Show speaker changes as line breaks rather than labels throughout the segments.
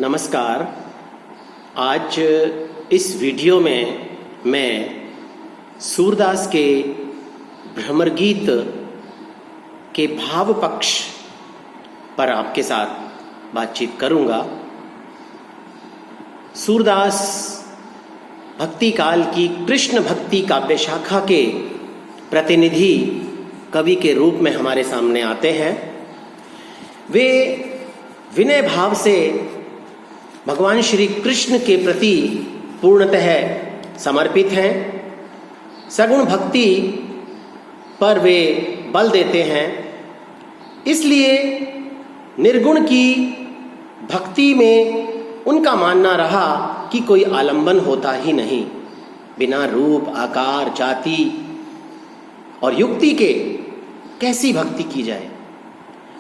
नमस्कार। आज इस वीडियो में मैं सूरदास के भ्रमर गीत के भाव पक्ष पर आपके साथ बातचीत करूंगा। सूरदास भक्ति काल की कृष्ण भक्ति काव्य शाखा के प्रतिनिधि कवि के रूप में हमारे सामने आते हैं। वे विनय भाव से भगवान श्री कृष्ण के प्रति पूर्णतः समर्पित हैं। सगुण भक्ति पर वे बल देते हैं, इसलिए निर्गुण की भक्ति में उनका मानना रहा कि कोई आलंबन होता ही नहीं। बिना रूप, आकार, जाति और युक्ति के कैसी भक्ति की जाए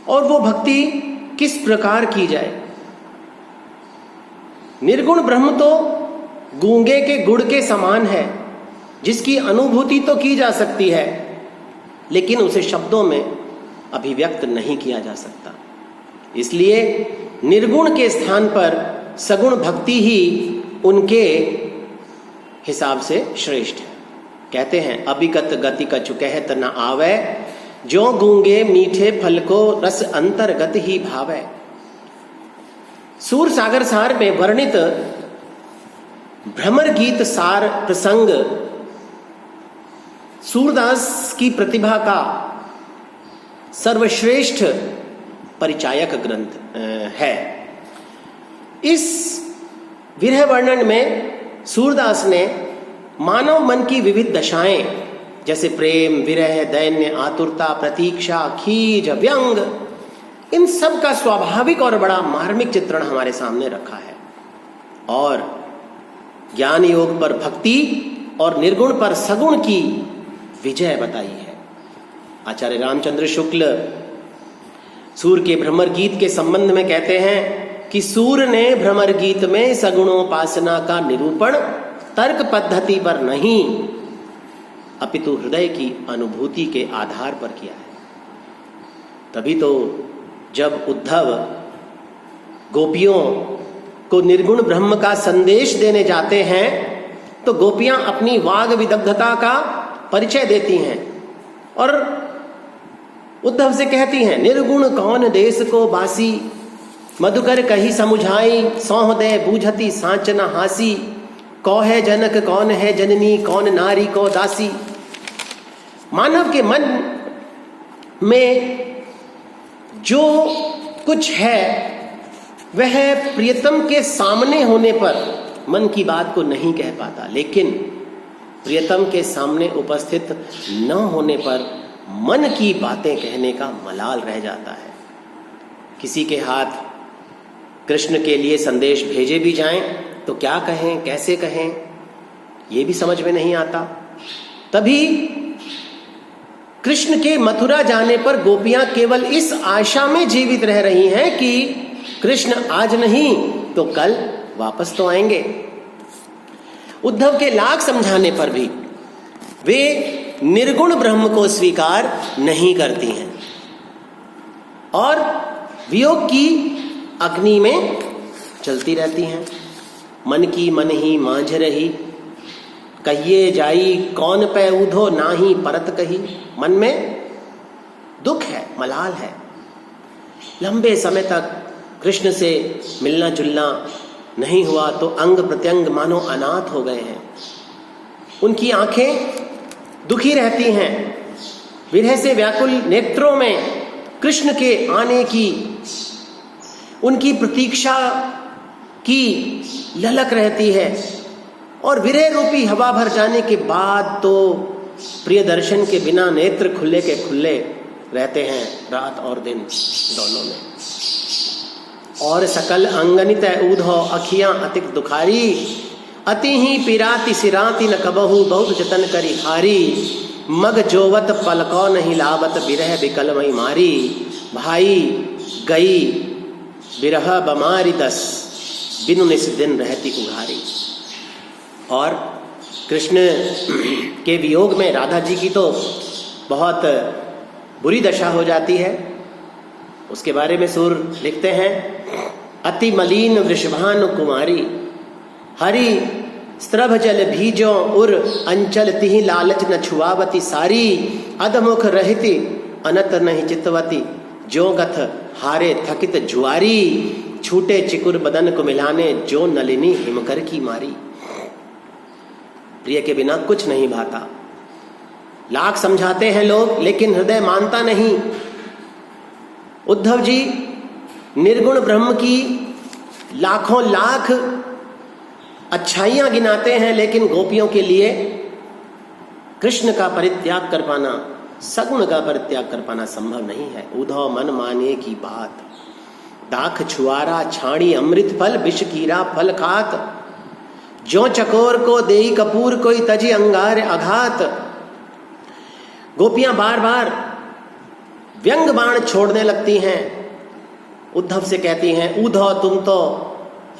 और वो भक्ति किस प्रकार की जाए। निर्गुण ब्रह्म तो गूंगे के गुड़ के समान है, जिसकी अनुभूति तो की जा सकती है लेकिन उसे शब्दों में अभिव्यक्त नहीं किया जा सकता। इसलिए निर्गुण के स्थान पर सगुण भक्ति ही उनके हिसाब से श्रेष्ठ है। कहते हैं अभिगत गति कछु कहत न आवे, जो गूंगे मीठे फल को रस अंतर्गत ही भावे। सूर सागर सार में वर्णित भ्रमर गीत सार प्रसंग सूरदास की प्रतिभा का सर्वश्रेष्ठ परिचायक ग्रंथ है। इस विरह वर्णन में सूरदास ने मानव मन की विविध दशाएं जैसे प्रेम, विरह, दैन्य, आतुरता, प्रतीक्षा, खीज, व्यंग, इन सब का स्वाभाविक और बड़ा मार्मिक चित्रण हमारे सामने रखा है और ज्ञान योग पर भक्ति और निर्गुण पर सगुण की विजय बताई है। आचार्य रामचंद्र शुक्ल सूर के भ्रमर गीत के संबंध में कहते हैं कि सूर ने भ्रमर गीत में सगुणोपासना का निरूपण तर्क पद्धति पर नहीं अपितु हृदय की अनुभूति के आधार पर किया है। तभी तो जब उद्धव गोपियों को निर्गुण ब्रह्म का संदेश देने जाते हैं तो गोपियां अपनी वाग विदग्धता का परिचय देती हैं और उद्धव से कहती हैं, निर्गुण कौन देश को बासी, मधुकर कही समुझाई, सौहदय बूझती सांच न हासी, कौ है जनक कौन है जननी, कौन नारी को दासी। मानव के मन में जो कुछ है वह प्रियतम के सामने होने पर मन की बात को नहीं कह पाता, लेकिन प्रियतम के सामने उपस्थित न होने पर मन की बातें कहने का मलाल रह जाता है। किसी के हाथ कृष्ण के लिए संदेश भेजे भी जाएं तो क्या कहें, कैसे कहें, यह भी समझ में नहीं आता। तभी कृष्ण के मथुरा जाने पर गोपियां केवल इस आशा में जीवित रह रही हैं कि कृष्ण आज नहीं तो कल वापस तो आएंगे। उद्धव के लाख समझाने पर भी वे निर्गुण ब्रह्म को स्वीकार नहीं करती हैं और वियोग की अग्नि में चलती रहती हैं। मन की मन ही मांझ रही, कहिए जाई कौन पे उधो नाही परत कही। मन में दुख है, मलाल है। लंबे समय तक कृष्ण से मिलना जुलना नहीं हुआ तो अंग प्रत्यंग मानो अनाथ हो गए हैं। उनकी आंखें दुखी रहती हैं। विरह से व्याकुल नेत्रों में कृष्ण के आने की उनकी प्रतीक्षा की ललक रहती है और विरह रूपी हवा भर जाने के बाद तो प्रिय दर्शन के बिना नेत्र खुले के खुले रहते हैं, रात और दिन दोनों में। और सकल अंगनित ऊधो अखियां अतिक दुखारी, अति ही पिराति सिराति न कबहू बहुत जतन करी हारी। मग जोवत पलको नहीं लावत बिरह बिकल मई मारी, भाई गई बिरह बमारी दस बिनु निस दिन रहती उघारी। और कृष्ण के वियोग में राधा जी की तो बहुत बुरी दशा हो जाती है। उसके बारे में सूर लिखते हैं अति मलिन वृषभानु कुमारी, हरि स्त्रभ जल भीजो उर अंचल तिहि लालच न छुआवती सारी, अधमुख रहिति अनत नहीं चितवती, जो गथ हारे थकित जुआरी, छूटे चिकुर बदन को मिलाने जो नलिनी हिमकर की मारी। प्रिय के बिना कुछ नहीं भाता, लाख समझाते हैं लोग लेकिन हृदय मानता नहीं। उद्धव जी निर्गुण ब्रह्म की लाखों लाख अच्छाइयां गिनाते हैं, लेकिन गोपियों के लिए कृष्ण का परित्याग कर पाना, सगुण का परित्याग कर पाना संभव नहीं है। उद्धव मन माने की बात, दाख छुआरा छाणी अमृत फल, विष कीरा फल खात, जो चकोर को देई कपूर कोई तजी अंगार अघात। गोपियां बार बार व्यंग बाण छोड़ने लगती हैं, उद्धव से कहती हैं, उद्धव तुम तो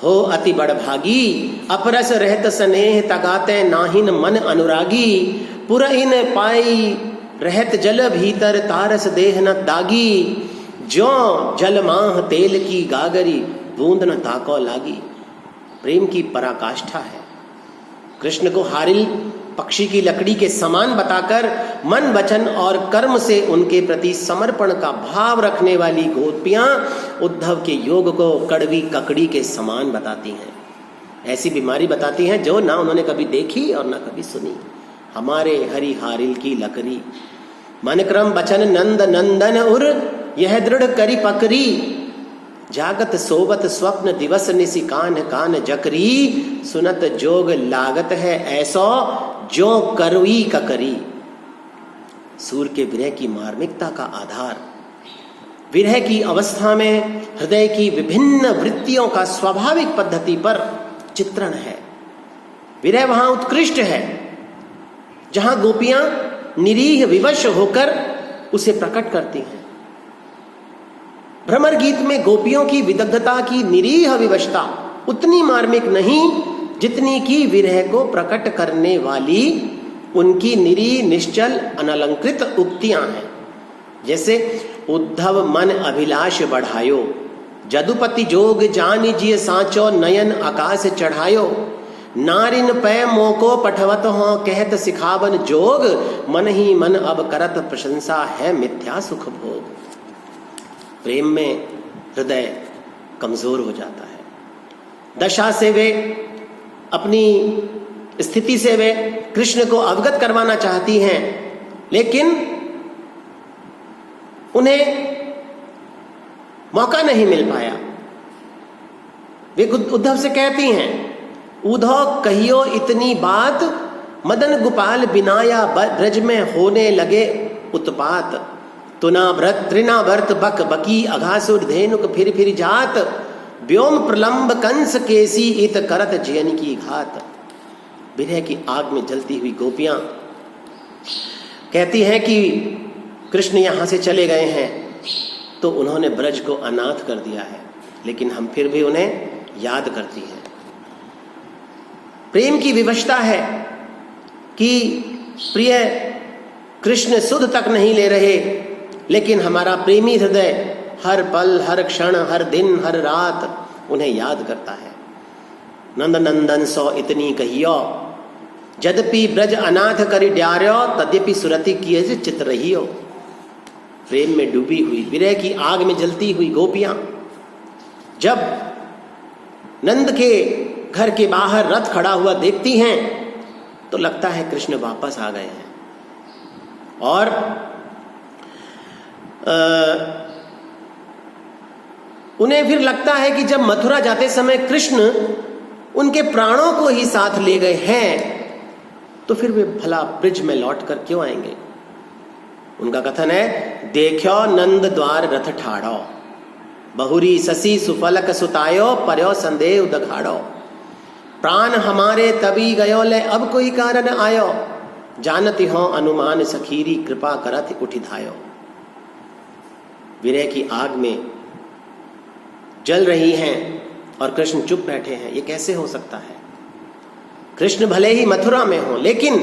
हो अति बड़भागी, अपरस रहत स्नेह तगाते नाहिन मन अनुरागी, पुरहिन पाई रहत जल भीतर तारस देह न दागी, जो जल माह तेल की गागरी बूंद न ताको लागी। प्रेम की पराकाष्ठा है। कृष्ण को हारिल पक्षी की लकड़ी के समान बताकर मन वचन और कर्म से उनके प्रति समर्पण का भाव रखने वाली गोपियां उद्धव के योग को कड़वी ककड़ी के समान बताती हैं। ऐसी बीमारी बताती हैं जो ना उन्होंने कभी देखी और ना कभी सुनी। हमारे हरि हारिल की लकड़ी, मन क्रम बचन नंद नंदन उर, यह दृढ़ करी पकरी, जागत सोबत स्वप्न दिवस निसी कान कान जकरी, सुनत जोग लागत है ऐसो जो करवी ककरी। सूर के विरह की मार्मिकता का आधार विरह की अवस्था में हृदय की विभिन्न वृत्तियों का स्वाभाविक पद्धति पर चित्रण है। विरह वहां उत्कृष्ट है जहां गोपियां निरीह विवश होकर उसे प्रकट करती हैं। भ्रमर गीत में गोपियों की विदग्धता की निरीह विवशता उतनी मार्मिक नहीं जितनी कि विरह को प्रकट करने वाली उनकी निरीह निश्चल अनलंकृत उक्तियां हैं। जैसे उद्धव मन अभिलाष बढ़ायो, जदुपति जोग जानि जिय सांचो, नयन आकाश चढ़ायो, नारिन पै मोको पठवत हो कहत सिखावन जोग, मन ही मन अब करत प्रशंसा है मिथ्या सुख भोग। प्रेम में हृदय कमजोर हो जाता है। दशा से वे अपनी स्थिति से वे कृष्ण को अवगत करवाना चाहती हैं, लेकिन उन्हें मौका नहीं मिल पाया। वे उद्धव से कहती हैं, उद्धव कहियो इतनी बात, मदन गोपाल बिनाया ब्रज में होने लगे उत्पात, तुना व्रत त्रिना व्रत बक बकी, अघासुर धेनुक फिर फिर जात, व्योम प्रलंब कंस केसी इत करत जयन की घात। विरह की आग में जलती हुई गोपियां कहती हैं कि कृष्ण यहां से चले गए हैं तो उन्होंने ब्रज को अनाथ कर दिया है, लेकिन हम फिर भी उन्हें याद करती हैं। प्रेम की विवशता है कि प्रिय कृष्ण सुध तक नहीं ले रहे, लेकिन हमारा प्रेमी हृदय हर पल हर क्षण हर दिन हर रात उन्हें याद करता है। नंद नंदन सो इतनी कहियो, जदपि ब्रज अनाथ करी ड्यार्यो, तद्यपि सुरति किए चित रहियो। प्रेम में डूबी हुई, विरह की आग में जलती हुई गोपियां जब नंद के घर के बाहर रथ खड़ा हुआ देखती हैं तो लगता है कृष्ण वापस आ गए हैं। और उन्हें फिर लगता है कि जब मथुरा जाते समय कृष्ण उनके प्राणों को ही साथ ले गए हैं तो फिर वे भला ब्रिज में लौट कर क्यों आएंगे। उनका कथन है, देखो नंद द्वार रथ ठाड़ो, बहुरी ससी सुफलक सुतायो, पर्यो संदेह दखाड़ो, प्राण हमारे तभी गयो ले अब कोई कारण आयो, जानती हो अनुमान सखीरी कृपा करत उठी धायो। विरह की आग में जल रही हैं और कृष्ण चुप बैठे हैं, ये कैसे हो सकता है। कृष्ण भले ही मथुरा में हो, लेकिन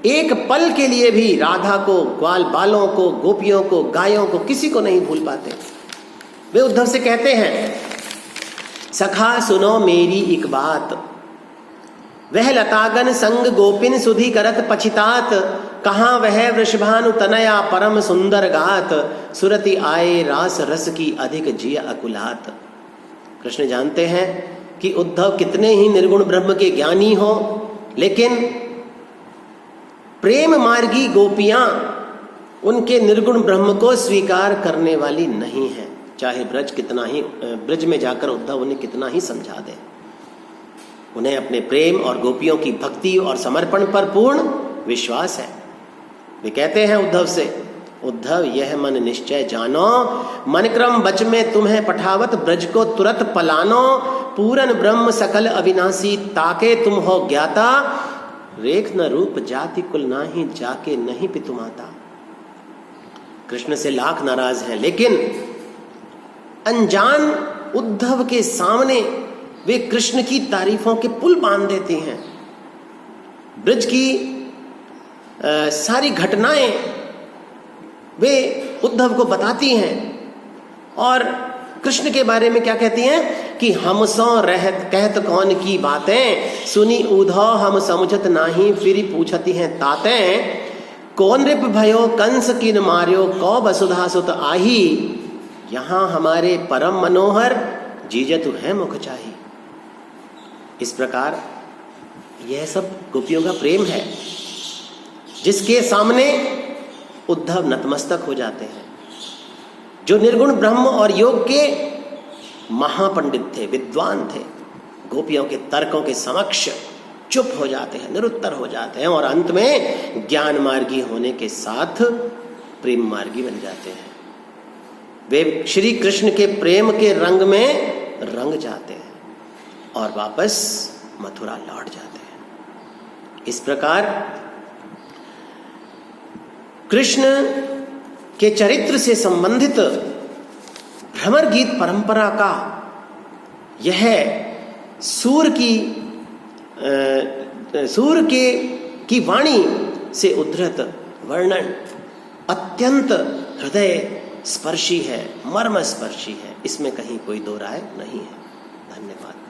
एक पल के लिए भी राधा को, ग्वाल बालों को, गोपियों को, गायों को, किसी को नहीं भूल पाते। वे उद्धव से कहते हैं सखा सुनो मेरी एक बात, वह लतागन संग गोपिन सुधि करत पछितात, कहाँ वह वृषभानु तनया परम सुंदर गात, सुरति आए रास रस की अधिक जिय अकुलात। कृष्ण जानते हैं कि उद्धव कितने ही निर्गुण ब्रह्म के ज्ञानी हो, लेकिन प्रेम मार्गी गोपियां उनके निर्गुण ब्रह्म को स्वीकार करने वाली नहीं है, चाहे ब्रज में जाकर उद्धव उन्हें कितना ही समझा दे। उन्हें अपने प्रेम और गोपियों की भक्ति और समर्पण पर पूर्ण विश्वास है। वे कहते हैं उद्धव से, उद्धव यह मन निश्चय जानो, मन क्रम बच में तुम्हें पठावत, ब्रज को तुरत पलानो, पूरन ब्रह्म सकल अविनाशी, ताके तुम हो ज्ञाता, रेख न रूप जाति कुल नाही, जाके नहीं पितु माता। कृष्ण से लाख नाराज हैं, लेकिन अनजान उद्धव के सामने वे कृष्ण की तारीफों के पुल बांध देती हैं। ब्रज की सारी घटनाएं वे उद्धव को बताती हैं और कृष्ण के बारे में क्या कहती हैं कि हम सो रहत कहत कौन की बातें, सुनी उधो हम समझत नाही, फिर पूछती हैं तातें, कौन रिप भयो कंस किन मार्यो, कौ वसुधा सुत आही, यहां हमारे परम मनोहर जीजतु है मुख चाही। इस प्रकार यह सब गोपियों का प्रेम है, जिसके सामने उद्धव नतमस्तक हो जाते हैं। जो निर्गुण ब्रह्म और योग के महापंडित थे, विद्वान थे, गोपियों के तर्कों के समक्ष चुप हो जाते हैं, निरुत्तर हो जाते हैं और अंत में ज्ञान मार्गी होने के साथ प्रेम मार्गी बन जाते हैं। वे श्री कृष्ण के प्रेम के रंग में रंग जाते हैं और वापस मथुरा लौट जाते हैं। इस प्रकार कृष्ण के चरित्र से संबंधित भ्रमर गीत परंपरा का यह सूर की वाणी से उद्धृत वर्णन अत्यंत हृदय स्पर्शी है, मर्म स्पर्शी है, इसमें कहीं कोई दो राय नहीं है। धन्यवाद।